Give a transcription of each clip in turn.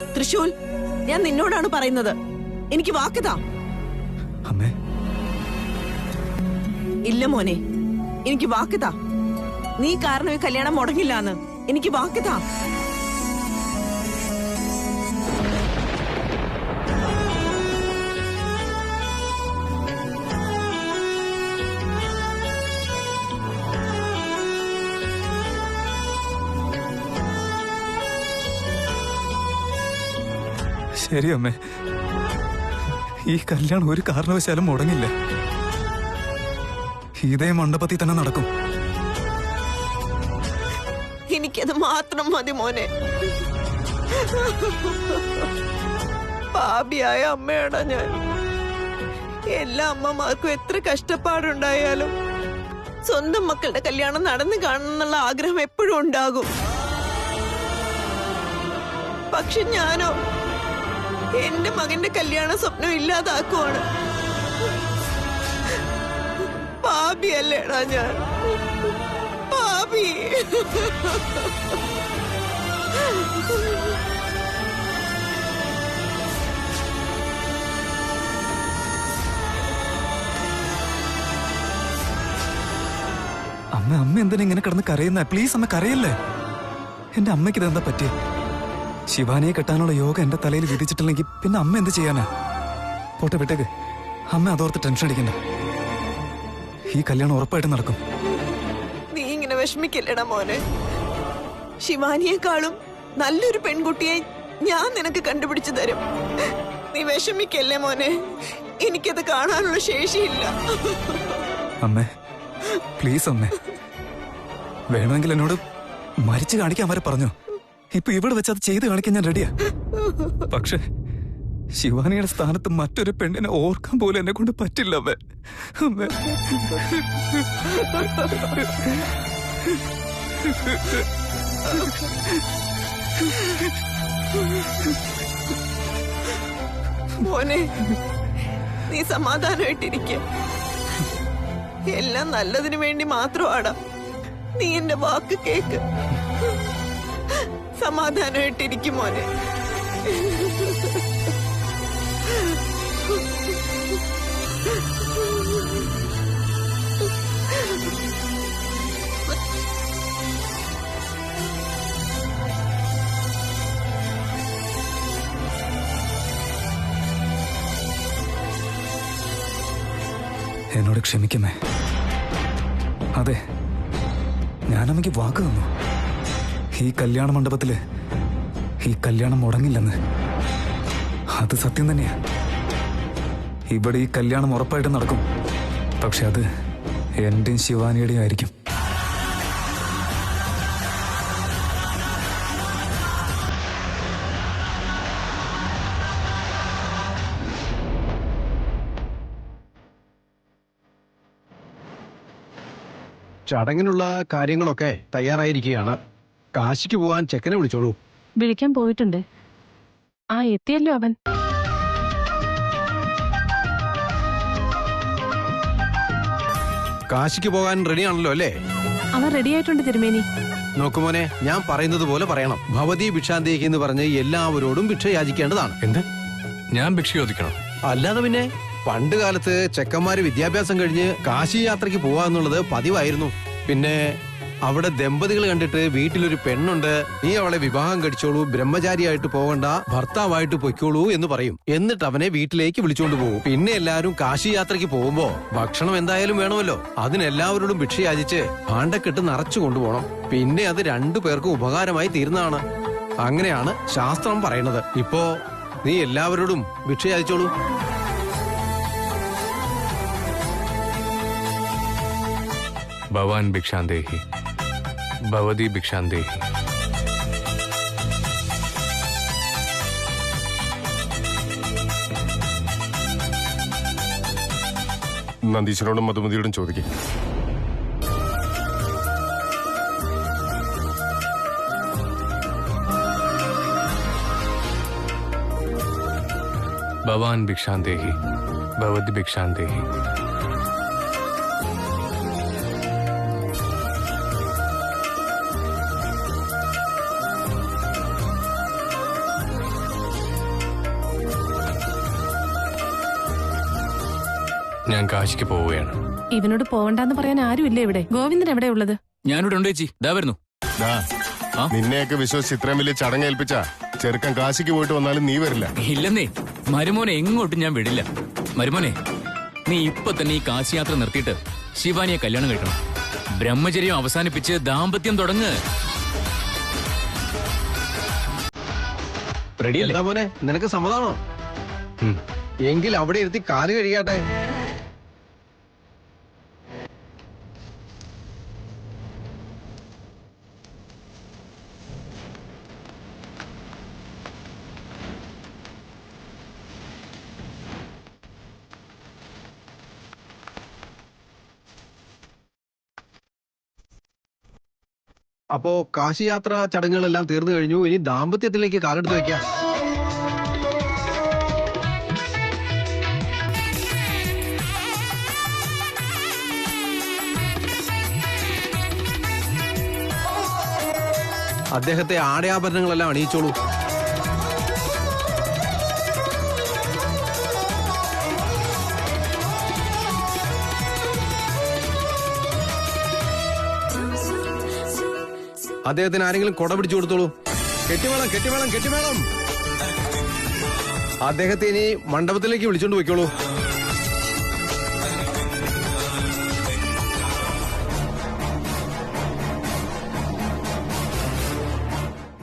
തൃശൂൽ, ഞാൻ നിന്നോടാണ് പറയുന്നത്. എനിക്ക് വാക്കുതാ. അമ്മേ, ഇല്ല മോനെ, എനിക്ക് വാക്കുതാ. നീ കാരണം ഈ കല്യാണം മുടങ്ങില്ലാന്ന് എനിക്ക് വാക്കുതാ. ശരി അമ്മേ, ഈ കല്യാണം ഒരു കാരണവശാലും മുടങ്ങില്ല. ഇതേ മണ്ഡപത്തിൽ തന്നെ നടക്കും. എനിക്കത് മാത്രം മതി മോനെ. പാപിയായ അമ്മയാടാ ഞാൻ. എല്ലാ അമ്മമാർക്കും എത്ര കഷ്ടപ്പാടുണ്ടായാലും സ്വന്തം മക്കളുടെ കല്യാണം നടന്നു കാണണമെന്നുള്ള ആഗ്രഹം എപ്പോഴും ഉണ്ടാകും. പക്ഷെ ഞാനോ എന്റെ മകന്റെ കല്യാണ സ്വപ്നം ഇല്ലാതാക്കുവാണ്. പാപിയല്ലേടാ ഞാൻ, പാപി. അമ്മ എന്തിനാ ഇങ്ങനെ കിടന്ന് കരയുന്ന? പ്ലീസ് അമ്മ കരയല്ലേ. എന്റെ അമ്മയ്ക്ക് ഇതെന്താ പറ്റിയ? ശിവാനിയെ കെട്ടാനുള്ള യോഗ എന്റെ തലയിൽ വിധിച്ചിട്ടില്ലെങ്കിൽ പിന്നെ അമ്മ എന്ത് ചെയ്യാനാ? പോട്ടെ, വിട്ടേക്ക്. അമ്മ അതോർത്ത് ടെൻഷൻ അടിക്കണ്ട. ഈ കല്യാണം ഉറപ്പായിട്ട് നടക്കും. നീ ഇങ്ങനെ വിഷമിക്കല്ലേടാ മോനെ. ശിവാനിയെക്കാളും നല്ലൊരു പെൺകുട്ടിയെ ഞാൻ നിനക്ക് കണ്ടുപിടിച്ചു തരും. നീ വിഷമിക്കല്ലേ മോനെ. എനിക്കത് കാണാനുള്ള ശേഷിയില്ല. അമ്മേ, പ്ലീസ് അമ്മേ. വേണമെങ്കിൽ എന്നോട് മരിച്ചു കാണിക്കാൻ വരെ പറഞ്ഞു. ഇപ്പൊ ഇവിടെ വെച്ച് അത് ചെയ്ത് കാണിക്കാൻ ഞാൻ റെഡിയാ. പക്ഷെ ശിവാനിയുടെ സ്ഥാനത്ത് മറ്റൊരു പെണ്ണിനെ ഓർക്കാൻ പോലും എന്നെ കൊണ്ട് പറ്റില്ല അമ്മേ. അമ്മേ, മോനെ, നീ സമാധാനമായിട്ടിരിക്ക. എല്ലാം നല്ലതിനു വേണ്ടി മാത്രമാടാ. നീ എന്റെ വാക്ക് കേക്ക്. സമാധാനമായിട്ടിരിക്കും മോനെ. എന്നോട് ക്ഷമിക്കമേ. അതെ, ഞാനമ്മയ്ക്ക് വാക്ക് തന്നു. ഈ കല്യാണ മണ്ഡപത്തില് ഈ കല്യാണം മുടങ്ങില്ലെന്ന്. അത് സത്യം തന്നെയാ. ഇവിടെ ഈ കല്യാണം ഉറപ്പായിട്ട് നടക്കും. പക്ഷെ അത് എന്റെയും ശിവാനിയുടെയും ആയിരിക്കും. ചടങ്ങിനുള്ള കാര്യങ്ങളൊക്കെ തയ്യാറായിരിക്കുകയാണ്. കാശിക്ക് പോവാൻ ചെക്കനെ വിളിച്ചോളൂ. വിളിക്കാൻ പോയിട്ടുണ്ട്. എത്തിയല്ലോ അവൻ. കാശിക്ക് പോകാൻ റെഡിയാണല്ലോ അല്ലേ? അവൻ റെഡിയായിട്ടുണ്ട് തിരുമേനി. നോക്കുമോനെ, ഞാൻ പറയുന്നത് പോലെ പറയണം. ഭവതി ഭിക്ഷാന്തേഹി എന്ന് പറഞ്ഞ് എല്ലാവരോടും ഭിക്ഷ യാചിക്കേണ്ടതാണ്. എന്ത്? ഞാൻ ഭിക്ഷ ചോദിക്കണം? അല്ലാതെ പിന്നെ പണ്ട് കാലത്ത് ചെക്കന്മാര് വിദ്യാഭ്യാസം കഴിഞ്ഞ് കാശി യാത്രയ്ക്ക് പോവാന്നുള്ളത് പതിവായിരുന്നു. പിന്നെ അവിടെ ദമ്പതികൾ കണ്ടിട്ട് വീട്ടിലൊരു പെണ്ണുണ്ട്, നീ അവളെ വിവാഹം കഴിച്ചോളൂ, ബ്രഹ്മചാരിയായിട്ട് പോകണ്ട, ഭർത്താവായിട്ട് പൊയ്ക്കോളൂ എന്ന് പറയും. എന്നിട്ട് അവനെ വീട്ടിലേക്ക് വിളിച്ചോണ്ട് പോകും. പിന്നെ എല്ലാവരും കാശി യാത്രയ്ക്ക് പോകുമ്പോ ഭക്ഷണം എന്തായാലും വേണമല്ലോ. അതിനെല്ലാവരോടും ഭിക്ഷ യാചിച്ച് ഭാണ്ഡക്കെട്ട് നിറച്ചു കൊണ്ടുപോകണം. പിന്നെ അത് രണ്ടു പേർക്കും ഉപകാരമായി തീരുന്നതാണ്. അങ്ങനെയാണ് ശാസ്ത്രം പറയുന്നത്. ഇപ്പോ നീ എല്ലാവരോടും ഭിക്ഷ യാചിച്ചോളൂ. ഭവാൻ ഭിക്ഷാന്തേഹി, ഭവതി ഭിക്ഷാന്തേഹി. നന്ദീശ്വരോടും മധുമതിയോടും ചോദിക്കും. ഭവാൻ ഭിക്ഷാന്തേഹി, ഭവതി ഭിക്ഷാന്തേഹി. ഞാൻ കാശിക്ക് പോവുകയാണ്. ഇവനോട് പോവണ്ടെന്ന് പറയാൻ ആരുമില്ല ഇവിടെ. ഗോവിന്ദൻ എവിടെ ഉള്ളത്? ഞാനിവിടെ ഉണ്ട് ചേച്ചി, ദാ വരുന്നു. ദാ, നിന്നെയൊക്കെ വിശ്വസിച്ച് ഇത്രയും വലിയ ചടങ്ങ് ഏൽപ്പിച്ച ചെറുക്കൻ കാശിക്ക് പോയിട്ട് വന്നാലും നീ വരില്ല. ഇല്ലെന്നേ, മരുമോനെ എങ്ങോട്ടും ഞാൻ വിടില്ല. മരുമോനെ, നീ ഇപ്പൊ തന്നെ ഈ കാശി യാത്ര നിർത്തിയിട്ട് ശിവാനിയെ കല്യാണം കഴിക്കണം. ബ്രഹ്മചര്യം അവസാനിപ്പിച്ച് ദാമ്പത്യം തുടങ്ങ്. റെഡിയല്ലേ? എന്താ മോനെ, നിനക്ക് സമ്മതാണോ? എങ്കിൽ അവിടെ ഇരുത്തി കാല് കഴിയാട്ടെ. അപ്പോ കാശിയാത്ര ചടങ്ങുകളെല്ലാം തീർന്നു കഴിഞ്ഞു. ഇനി ദാമ്പത്യത്തിലേക്ക് കാലെടുത്ത് വെക്കാം. അദ്ദേഹത്തെ ആടയാഭരണങ്ങളെല്ലാം അണിയിച്ചോളൂ. അദ്ദേഹത്തിന് ആരെങ്കിലും കൊട പിടിച്ചു കൊടുത്തോളൂ. കെട്ടിമേളം കെട്ടിമേളം കെട്ടിമേളം. അദ്ദേഹത്തെ ഇനി മണ്ഡപത്തിലേക്ക് വിളിച്ചോണ്ട് പോയിക്കോളൂ.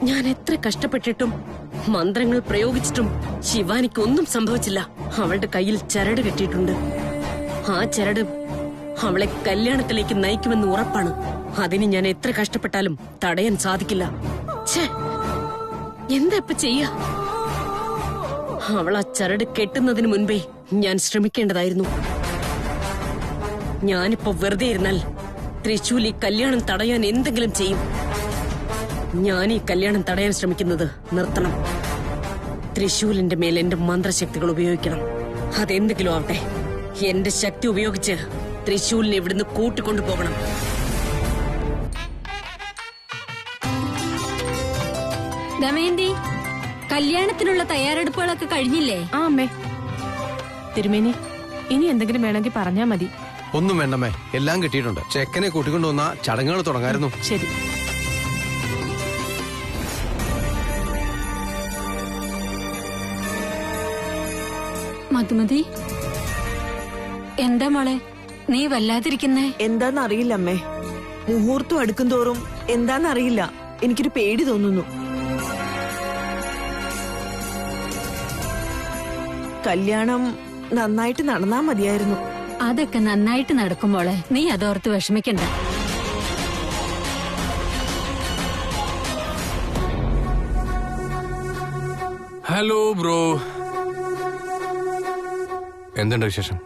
ഞാൻ എത്ര കഷ്ടപ്പെട്ടിട്ടും മന്ത്രങ്ങൾ പ്രയോഗിച്ചിട്ടും ശിവാനിക്ക് ഒന്നും സംഭവിച്ചില്ല. അവളുടെ കയ്യിൽ ചരട് കെട്ടിയിട്ടുണ്ട്. ആ ചരട് അവളെ കല്യാണത്തിലേക്ക് നയിക്കുമെന്ന് ഉറപ്പാണ്. അതിന് ഞാൻ എത്ര കഷ്ടപ്പെട്ടാലും തടയാൻ സാധിക്കില്ല. ഛേ, എന്താ ഇപ്പൊ ചെയ്യാ? അവൾ ആ ചരട് കെട്ടുന്നതിന് മുൻപേ ഞാൻ ശ്രമിക്കേണ്ടതായിരുന്നു. ഞാനിപ്പോ വെറുതെ ഇരുന്നാൽ തൃശൂൽ ഈ കല്യാണം തടയാൻ എന്തെങ്കിലും ചെയ്യും. ഞാൻ ഈ കല്യാണം തടയാൻ ശ്രമിക്കുന്നത് നിർത്തണം. തൃശൂലിന്റെ മേൽ എന്റെ മന്ത്രശക്തികൾ ഉപയോഗിക്കണം. അതെന്തെങ്കിലും ആവട്ടെ, എന്റെ ശക്തി ഉപയോഗിച്ച് തൃശൂലിനെ ഇവിടുന്ന് കൂട്ടിക്കൊണ്ടു പോകണം. ദമയന്തി, കല്യാണത്തിനുള്ള തയ്യാറെടുപ്പുകളൊക്കെ കഴിഞ്ഞില്ലേ? ആ അമ്മേ. തിരുമേനി, ഇനി എന്തെങ്കിലും വേണമെങ്കിൽ പറഞ്ഞാ മതി. ഒന്നും വേണ്ടമ്മേ, എല്ലാം കിട്ടിയിട്ടുണ്ട്. ചെക്കനെ കൂട്ടിക്കൊണ്ടുവന്ന ചടങ്ങുകൾ തുടങ്ങായിരുന്നു. ശരി. മധുമതി, എന്താ മോളെ നീ വല്ലാതിരിക്കുന്നേ? എന്താന്നറിയില്ല അമ്മേ. മുഹൂർത്തം അടുക്കും തോറും എന്താന്നറിയില്ല, എനിക്കൊരു പേടി തോന്നുന്നു. കല്യാണം നന്നായിട്ട് നടന്നാ മതിയായിരുന്നു. അതൊക്കെ നന്നായിട്ട് നടക്കും മോളെ, നീ അതോർത്ത് വിഷമിക്കണ്ട. ഹലോ ബ്രോ, എന്തുണ്ട് വിശേഷം?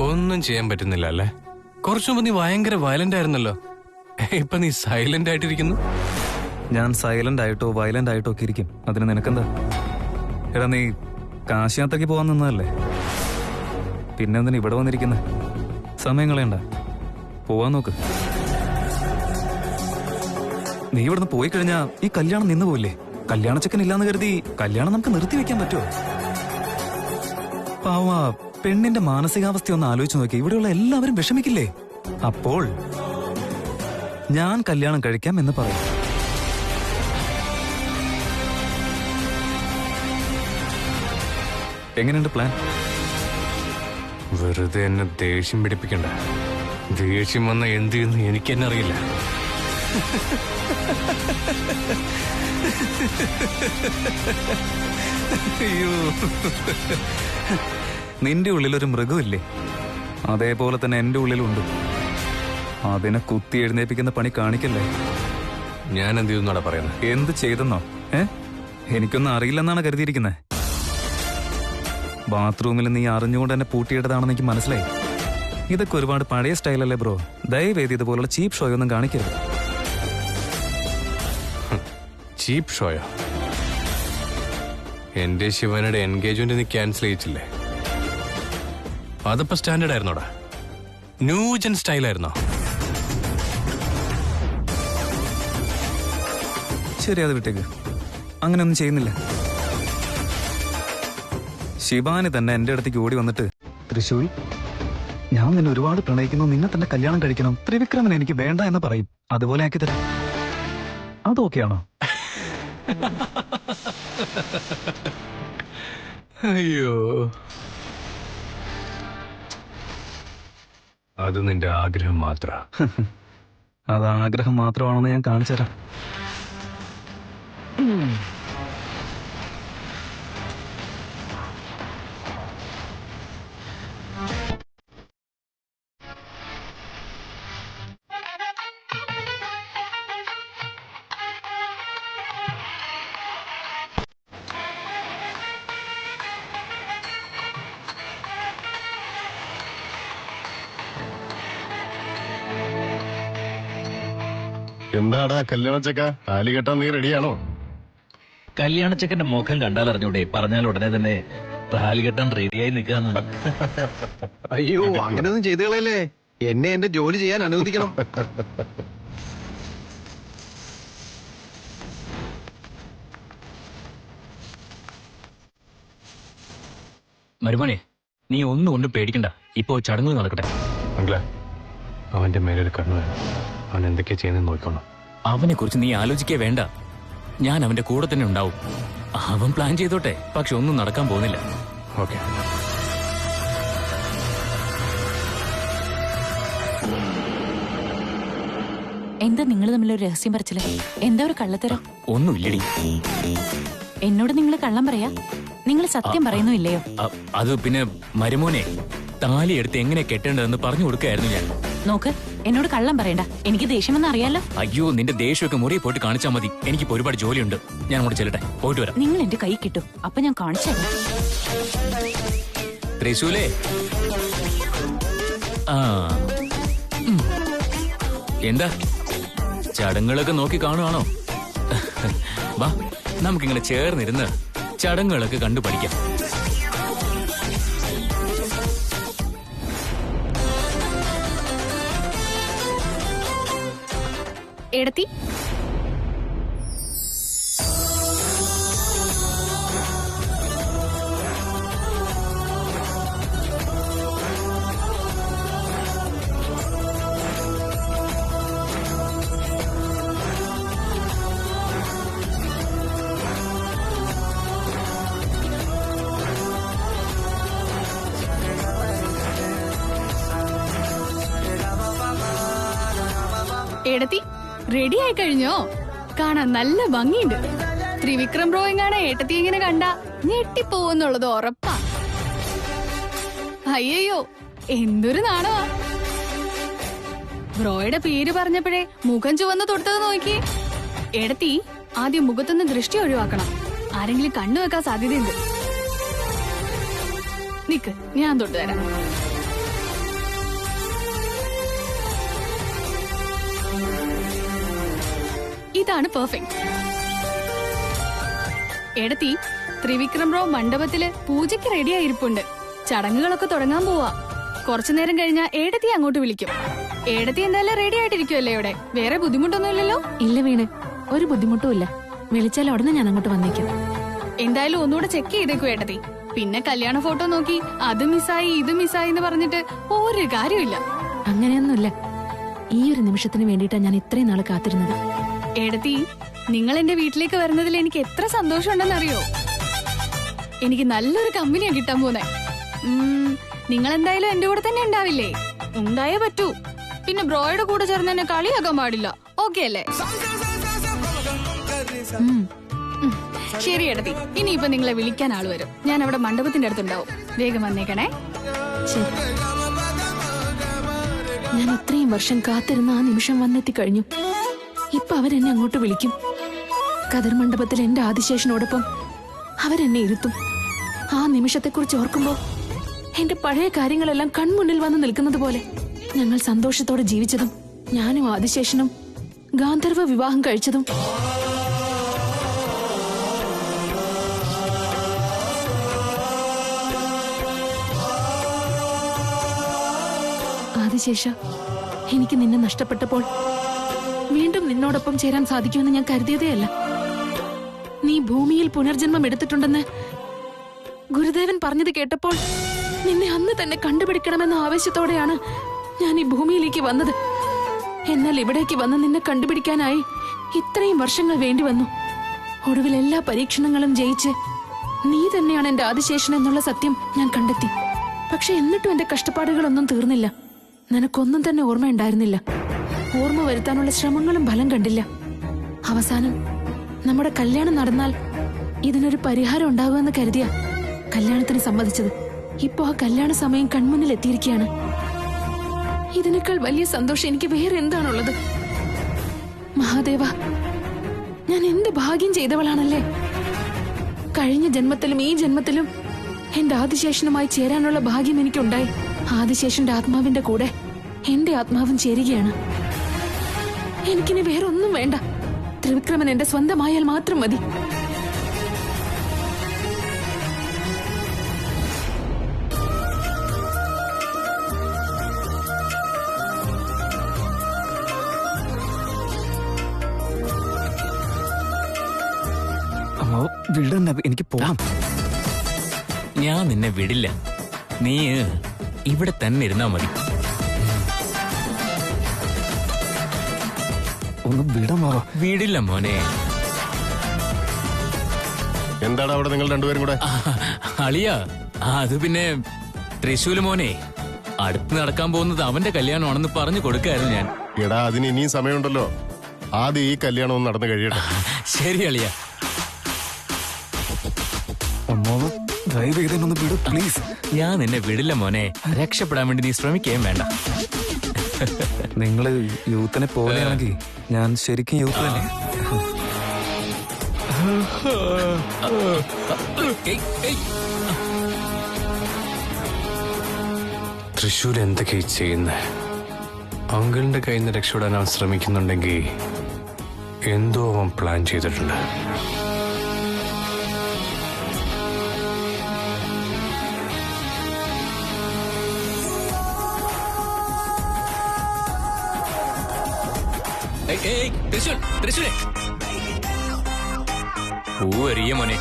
ഒന്നും ചെയ്യാൻ പറ്റുന്നില്ല അല്ലേ? കുറച്ചു മുമ്പ് നീ ഭയങ്കര വയലന്റ് ആയിരുന്നല്ലോ, ഇപ്പൊ നീ സൈലന്റ് ആയിട്ടിരിക്കുന്നു. ഞാൻ സൈലന്റ് ആയിട്ടോ വയലന്റ് ആയിട്ടോ ഒക്കെ ഇരിക്കും. അതിന് നിനക്കെന്താ? എടാ, നീ കാശിയാത്രയ്ക്ക് പോവാൻ നിന്നതല്ലേ, പിന്നെ എന്തിനാ ഇവിടെ വന്നിരിക്കുന്നത്? സമയം കളയണ്ട, പോവാൻ നോക്ക്. നീ ഇവിടുന്ന് പോയി കഴിഞ്ഞാ ഈ കല്യാണം നിന്ന് പോയില്ലേ? കല്യാണച്ചക്കൻ ഇല്ലാന്ന് കരുതി കല്യാണം നമുക്ക് നിർത്തിവെക്കാൻ പറ്റുമോ? പാവാ പെണ്ണിന്റെ മാനസികാവസ്ഥ ഒന്ന് ആലോചിച്ച് നോക്കി. ഇവിടെയുള്ള എല്ലാവരും വിഷമിക്കില്ലേ? അപ്പോൾ ഞാൻ കല്യാണം കഴിക്കാം എന്ന് പറയും. എങ്ങനെയുണ്ട് പ്ലാൻ? വെറുതെ എന്നെ ദേഷ്യം പിടിപ്പിക്കണ്ട. ദേഷ്യം വന്ന എന്ത് ചെയ്യുന്നു എനിക്ക് തന്നെ അറിയില്ല. അയ്യോ, നിന്റെ ഉള്ളിലൊരു മൃഗമില്ലേ, അതേപോലെ തന്നെ എന്റെ ഉള്ളിലുണ്ട്. അതിനെ കുത്തി എഴുന്നേപ്പിക്കുന്ന പണി കാണിക്കല്ലേ. ഞാൻ എന്ത് ചെയ്യുന്നാടാ പറയുന്നത്? എന്ത് ചെയ്തെന്നോ? എനിക്കൊന്നും അറിയില്ലെന്നാണ് കരുതിയിരിക്കുന്നത്. ബാത്റൂമിൽ നീ അറിഞ്ഞുകൊണ്ട് എന്നെ പൂട്ടിയിട്ടതാണെന്ന് എനിക്ക് മനസ്സിലായി. ഇതൊക്കെ ഒരുപാട് പഴയ സ്റ്റൈലല്ലേ ബ്രോ. ദയവേദി ഇതുപോലുള്ള ചീപ്പ് ഷോ ഒന്നും കാണിക്കരുത്. ചീപ്പ് ഷോയോ? എന്റെ ശിവനയുടെ എൻഗേജ്മെന്റ് നീ ക്യാൻസൽ ചെയ്യിച്ചില്ലേ? അതിപ്പോ സ്റ്റാൻഡേർഡ് ആയിരുന്നോടാ? ന്യൂജൻ സ്റ്റൈലായിരുന്നോ? ശരി, അത് വിട്ടേക്ക്. അങ്ങനെയൊന്നും ചെയ്യുന്നില്ല. ശിവാനി തന്നെ എന്റെ അടുത്തേക്ക് ഓടി വന്നിട്ട്, തൃശൂൽ ഞാൻ നിന്നെ ഒരുപാട് പ്രണയിക്കുന്നു, നിന്നെ തന്നെ കല്യാണം കഴിക്കണം, ത്രിവിക്രമൻ എനിക്ക് വേണ്ട എന്ന് പറയും, അതുപോലെ ആക്കി തരാം. അതൊക്കെയാണോ? അയ്യോ, അത് നിന്റെ ആഗ്രഹം മാത്ര. അത് ആഗ്രഹം മാത്രമാണെന്ന് ഞാൻ കാണിച്ചു തരാം. എന്താടാ കല്യാണ ചെക്ക, താലി കെട്ടാൻ നീ റെഡിയാണോ? കല്യാണച്ചക്കന്റെ മുഖം കണ്ടാലറിഞ്ഞൂടെ, പറഞ്ഞാൽ ഉടനെ തന്നെ താലി കെട്ടാൻ റെഡിയായി നിൽക്കാന്ന്. അയ്യോ, അങ്ങനെയൊന്നും ചെയ്തു കളയല്ലേ. എന്നെ എന്റെ ജോലി ചെയ്യാൻ അനുവദിക്കണം. മരുമോനെ, നീ ഒന്നും പേടിക്കണ്ട. ഇപ്പോ ചടങ്ങ് നടക്കട്ടെ. അങ്കിളെ, അവന്റെ മേലൊരു കണ്ണു വേണം. അവൻ എന്തൊക്കെയാ ചെയ്യുന്നത് നോക്കണം. അവനെ കുറിച്ച് നീ ആലോചിക്കേ വേണ്ട. ഞാൻ അവന്റെ കൂടെ തന്നെ ഉണ്ടാവും. അവൻ പ്ലാൻ ചെയ്തോട്ടെ, പക്ഷെ ഒന്നും നടക്കാൻ പോകുന്നില്ല. ഓക്കെ. എന്താ നിങ്ങൾ തമ്മിലൊരു രഹസ്യം പറിച്ചില്ല? എന്താ ഒരു കള്ളത്തരം? ഒന്നുമില്ലടി. എന്നോട് നിങ്ങൾ കള്ളം പറയാ? നിങ്ങൾ സത്യം പറയുന്നു ഇല്ലയോ? അത് പിന്നെ മരുമോനെ, താലി എടുത്ത് എങ്ങനെ കെട്ടേണ്ടതെന്ന് പറഞ്ഞു കൊടുക്കായിരുന്നു ഞാൻ. നോക്ക്, എന്നോട് കള്ളം പറയണ്ട. എനിക്ക് ദേഷ്യമെന്ന് അറിയാലോ. അയ്യോ, നിന്റെ ദേഷ്യമൊക്കെ മുറിയെ പോയിട്ട് കാണിച്ചാൽ മതി. എനിക്കിപ്പോ ഒരുപാട് ജോലിയുണ്ട്. ഞാൻ അങ്ങോട്ട് ചെല്ലട്ടെ, പോയിട്ട് വരാം. നിങ്ങൾ എന്റെ കൈ കിട്ടും, അപ്പൊ ഞാൻ കാണിച്ചു തരാം. ത്രിശൂലേ, എന്താ ചടങ്ങുകളൊക്കെ നോക്കി കാണുവാണോ? വാ, നമുക്കിങ്ങനെ ചേർന്നിരുന്ന് ചടങ്ങുകളൊക്കെ കണ്ടു പഠിക്കാം. എടത്തി, എടത്തി റെഡി ആയി കഴിഞ്ഞോ? കാണാൻ നല്ല ഭംഗിയുണ്ട്. ത്രിവിക്രം ബ്രോ എങ്ങാണ് ഏട്ടത്തി ഇങ്ങനെ കണ്ട ഞെട്ടിപ്പോവെന്നുള്ളത് ഉറപ്പാ. അയ്യോ, എന്തൊരു നാണമാ. ബ്രോയുടെ പേര് പറഞ്ഞപ്പോഴേ മുഖം ചുവന്ന് തൊട്ടത് നോക്കി. എടത്തി ആദ്യം മുഖത്തുനിന്ന് ദൃഷ്ടി ഒഴിവാക്കണം. ആരെങ്കിലും കണ്ണുവെക്കാൻ സാധ്യതയുണ്ട്. നിക്ക്, ഞാൻ തൊട്ടുതരാം. ഇതാണ് പെർഫെക്റ്റ്. എടത്തി, ത്രിവിക്രം ബ്രോ മണ്ഡപത്തില് പൂജയ്ക്ക് റെഡിയായിരിപ്പുണ്ട്. ചടങ്ങുകളൊക്കെ തുടങ്ങാൻ പോവാ. കുറച്ചു നേരം കഴിഞ്ഞാ ഏടത്തി അങ്ങോട്ട് വിളിക്കും. ഏടത്തി എന്തായാലും റെഡി ആയിട്ടിരിക്കുമല്ലേ ഇവിടെ? വേറെ ബുദ്ധിമുട്ടൊന്നുമില്ലല്ലോ? ഇല്ല വീണ്, ഒരു ബുദ്ധിമുട്ടും ഇല്ല. വിളിച്ചാൽ ഉടനെ ഞാൻ അങ്ങോട്ട് വന്നേക്കും. എന്തായാലും ഒന്നുകൂടെ ചെക്ക് ചെയ്തേക്കും ഏടത്തി. പിന്നെ കല്യാണ ഫോട്ടോ നോക്കി അത് മിസ്സായി ഇത് മിസ്സായി എന്ന് പറഞ്ഞിട്ട് ഒരു കാര്യമില്ല. അങ്ങനെയൊന്നുമില്ല. ഈ ഒരു നിമിഷത്തിന് വേണ്ടിയിട്ടാണ് ഞാൻ ഇത്രയും നാൾ കാത്തിരുന്നത്. ഏടത്തി, നിങ്ങൾ എന്റെ വീട്ടിലേക്ക് വരുന്നതിൽ എനിക്ക് എത്ര സന്തോഷമുണ്ടെന്നറിയോ? എനിക്ക് നല്ലൊരു കമ്പനിയാ കിട്ടാൻ പോന്നെ. നിങ്ങൾ എന്തായാലും എന്റെ കൂടെ തന്നെ ഉണ്ടാവില്ലേ? ഉണ്ടായേ പറ്റൂ. പിന്നെ ബ്രോയുടെ കൂടെ ചേർന്ന് എന്നെ കളിയാക്കാൻ പാടില്ല. ഓക്കെ അല്ലേ? ശരി ഏടത്തി, ഇനിയിപ്പൊ നിങ്ങളെ വിളിക്കാൻ ആള് വരും. ഞാൻ അവിടെ മണ്ഡപത്തിന്റെ അടുത്തുണ്ടാവും. വേഗം വന്നേക്കണേ. ശരി. ഞാൻ ഇത്രയും വർഷം കാത്തിരുന്ന ആ നിമിഷം വന്നെത്തി കഴിഞ്ഞു. ഇപ്പൊ അവരെന്നെ അങ്ങോട്ട് വിളിക്കും. കതിർ മണ്ഡപത്തിൽ എന്റെ ആദിശേഷനോടൊപ്പം അവരെന്നെ ഇരുത്തും. ആ നിമിഷത്തെക്കുറിച്ച് ഓർക്കുമ്പോ എന്റെ പഴയ കാര്യങ്ങളെല്ലാം കൺമുന്നിൽ വന്ന് നിൽക്കുന്നത് പോലെ. ഞങ്ങൾ സന്തോഷത്തോടെ ജീവിച്ചതും, ഞാനും ആദിശേഷനും ഗാന്ധർവ വിവാഹം കഴിച്ചതും. ആദിശേഷ, എനിക്ക് നിന്നെ നഷ്ടപ്പെട്ടപ്പോൾ വീണ്ടും നിന്നോടൊപ്പം ചേരാൻ സാധിക്കുമെന്ന് ഞാൻ കരുതിയതേയല്ല. നീ ഭൂമിയിൽ പുനർജന്മം എടുത്തിട്ടുണ്ടെന്ന് ഗുരുദേവൻ പറഞ്ഞത് കേട്ടപ്പോൾ നിന്നെ അന്ന് തന്നെ കണ്ടുപിടിക്കണമെന്ന ആവശ്യത്തോടെയാണ് ഞാൻ ഈ ഭൂമിയിലേക്ക് വന്നത്. എന്നാൽ ഇവിടേക്ക് വന്ന് നിന്നെ കണ്ടുപിടിക്കാനായി ഇത്രയും വർഷങ്ങൾ വേണ്ടി വന്നു. ഒടുവിൽ എല്ലാ പരീക്ഷണങ്ങളും ജയിച്ച് നീ തന്നെയാണ് എന്റെ ആദിശേഷൻ എന്നുള്ള സത്യം ഞാൻ കണ്ടെത്തി. പക്ഷെ എന്നിട്ടും എന്റെ കഷ്ടപ്പാടുകളൊന്നും തീർന്നില്ല. നിനക്കൊന്നും തന്നെ ഓർമ്മയുണ്ടായിരുന്നില്ല. ഓർമ്മ വരുത്താനുള്ള ശ്രമങ്ങളും ഫലം കണ്ടില്ല. അവസാനം നമ്മുടെ കല്യാണം നടന്നാൽ ഇതിനൊരു പരിഹാരം ഉണ്ടാകുമെന്ന് കരുതിയ കല്യാണത്തിന് സമ്മതിച്ചത്. ഇപ്പോ ആ കല്യാണ സമയം കൺമുന്നിൽ എത്തിയിരിക്കുകയാണ്. ഇതിനേക്കാൾ വലിയ സന്തോഷം എനിക്ക് വേറെ എന്താണുള്ളത്? മഹാദേവ, ഞാൻ എന്ത് ഭാഗ്യം ചെയ്തവളാണല്ലേ. കഴിഞ്ഞ ജന്മത്തിലും ഈ ജന്മത്തിലും എന്റെ ആദിശേഷനുമായി ചേരാനുള്ള ഭാഗ്യം എനിക്കുണ്ടായി. ആദിശേഷന്റെ ആത്മാവിന്റെ കൂടെ എന്റെ ആത്മാവും ചേരുകയാണ്. എനിക്കിനി വേറൊന്നും വേണ്ട. ത്രിവിക്രമൻ എന്റെ സ്വന്തമായാൽ മാത്രം മതി. അമ്മ വിടന്നെ, എനിക്ക് പോവാം. ഞാൻ നിന്നെ വിടില്ല. നീ ഇവിടെ തന്നെ ഇരുന്നാ മതി. ഒന്ന് വിടമാവാ. വിടില്ല മോനെ. എന്താണ് അവിടെ നിങ്ങൾ രണ്ടുപേരും കൂടെ? അളിയ, അത് പിന്നെ തൃശ്ശൂല് മോനെ അടുത്ത് നടക്കാൻ പോകുന്നത് അവന്റെ കല്യാണമാണെന്ന് പറഞ്ഞു കൊടുക്കായിരുന്നു ഞാൻ. എടാ, അതിന് ഇനിയും സമയമുണ്ടല്ലോ. ആദ്യം ഈ കല്യാണം ഒന്ന് നടന്നു കഴിയട്ടെ. ശരി അളിയ. അമ്മാവ് ദയവ് ചെയ്തൊന്ന് വിടൂ പ്ലീസ്. ഞാൻ നിന്നെ വിടില്ല മോനെ. രക്ഷപ്പെടാൻ വേണ്ടി നീ ശ്രമിക്കുകയും വേണ്ട. നിങ്ങള് യൂത്തിനെ പോലെയാണെങ്കിൽ ഞാൻ ശരിക്കും യൂത്ത് തന്നെ. തൃശ്ശൂർ എന്തൊക്കെയാ ചെയ്യുന്നേ? അങ്കിളിന്റെ കയ്യിൽ നിന്ന് രക്ഷപ്പെടാൻ അവൻ ശ്രമിക്കുന്നുണ്ടെങ്കിൽ എന്തോ അവൻ പ്ലാൻ ചെയ്തിട്ടുണ്ട്. തൃശ്ശൂരെ പൂവരിയ മോനെ.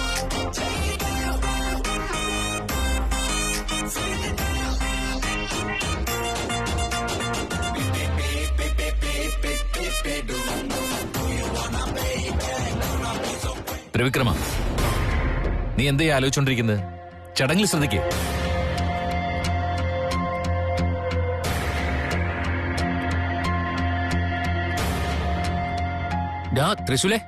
ത്രിവിക്രമ, നീ എന്തേ ആലോചിച്ചോണ്ടിരിക്കുന്നത്? ചടങ്ങിൽ ശ്രദ്ധിക്കേ. തൃശ്ശൂലെ,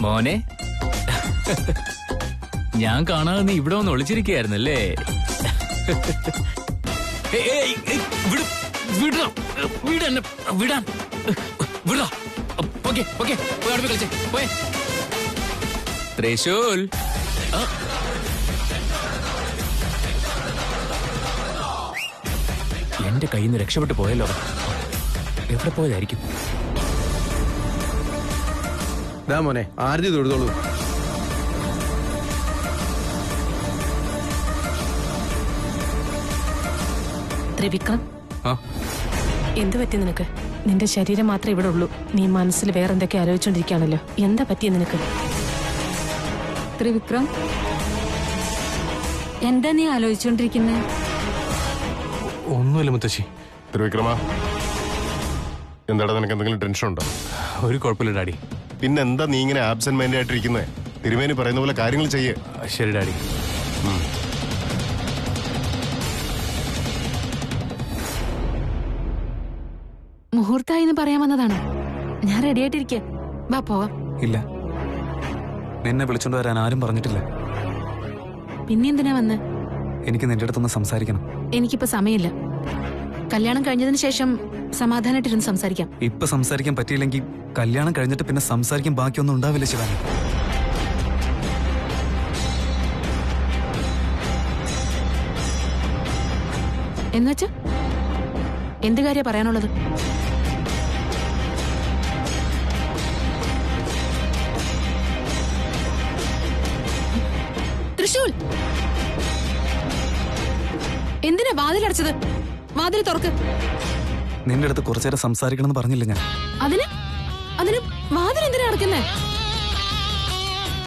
മോനെ, ഞാൻ കാണാതെ നീ ഇവിടെ ഒന്ന് ഒളിച്ചിരിക്കുകയായിരുന്നല്ലേ? വിടാൻ വിടാ. ഓക്കെ ഓക്കെ, പോയി അടുപ്പ് കളിച്ചേ. പോയേ തൃശ്ശൂൽ. എന്റെ കയ്യിൽ നിന്ന് രക്ഷപ്പെട്ടു പോയല്ലോ. എവിടെ പോയതായിരിക്കും? മോനെ, ആരതി തൊഴുതോളൂ. ത്രിവിക്രം, എന്ത് പറ്റി നിനക്ക്? നിന്റെ ശരീരം മാത്രമേ ഇവിടെ ഉള്ളൂ. നീ മനസ്സിൽ വേറെന്തൊക്കെ ആലോചിച്ചോണ്ടിരിക്കുകയാണല്ലോ. എന്താ പറ്റിയ നിനക്ക്? ത്രിവിക്രം, എന്താ നീ ആലോചിച്ചോണ്ടിരിക്കുന്നത്? ഒന്നുമില്ല മുത്തശ്ശി. ത്രിവിക്രമ, എന്താടാ, നിനക്ക് എന്തെങ്കിലും ടെൻഷൻ ഉണ്ടോ? ഒരു കുഴപ്പമില്ല ഡാഡി. പിന്നെ എന്താ നീ ഇങ്ങനെ ആബ്സെന്റ് മൈൻഡ് ആയിട്ടിരിക്കുന്നേ? തിരുമേനി പറയുന്ന പോലെ കാര്യങ്ങൾ ചെയ്യേ. ശരി ഡാഡി. മുഹൂർത്തായി എന്ന് പറയാൻ വന്നതാണോ? ഞാൻ റെഡി ആയിട്ടിരിക്കുക. വാ പോവാം. ഇല്ല, നിന്നെ വിളിച്ചോണ്ട് വരാൻ ആരും പറഞ്ഞിട്ടില്ല. പിന്നെ എന്തിനാ വന്ന്? എനിക്ക് നിന്റെ അടുത്തൊന്ന് സംസാരിക്കണം. എനിക്കിപ്പോ സമയമില്ല. കല്യാണം കഴിഞ്ഞതിന് ശേഷം സമാധാനമായിട്ടിരുന്ന് സംസാരിക്കാം. ഇപ്പൊ സംസാരിക്കാൻ പറ്റിയില്ലെങ്കിൽ കല്യാണം കഴിഞ്ഞിട്ട് പിന്നെ സംസാരിക്കാൻ ബാക്കിയൊന്നും ഉണ്ടാവില്ല ശിവാനി. എന്നുവെച്ചാ എന്ത് കാര്യ പറയാനുള്ളത്? തൃശ്ശൂൽ, എന്തിനാ വാതിലടച്ചത്? വാതിൽ തുറക്ക്. നിന്റെ അടുത്ത് കുറച്ചേരം സംസാരിക്കണമെന്ന് പറഞ്ഞില്ല ഞാൻ. അതിന് അതിന് വാതിൽ എന്തിനാ അടക്കുന്നേ?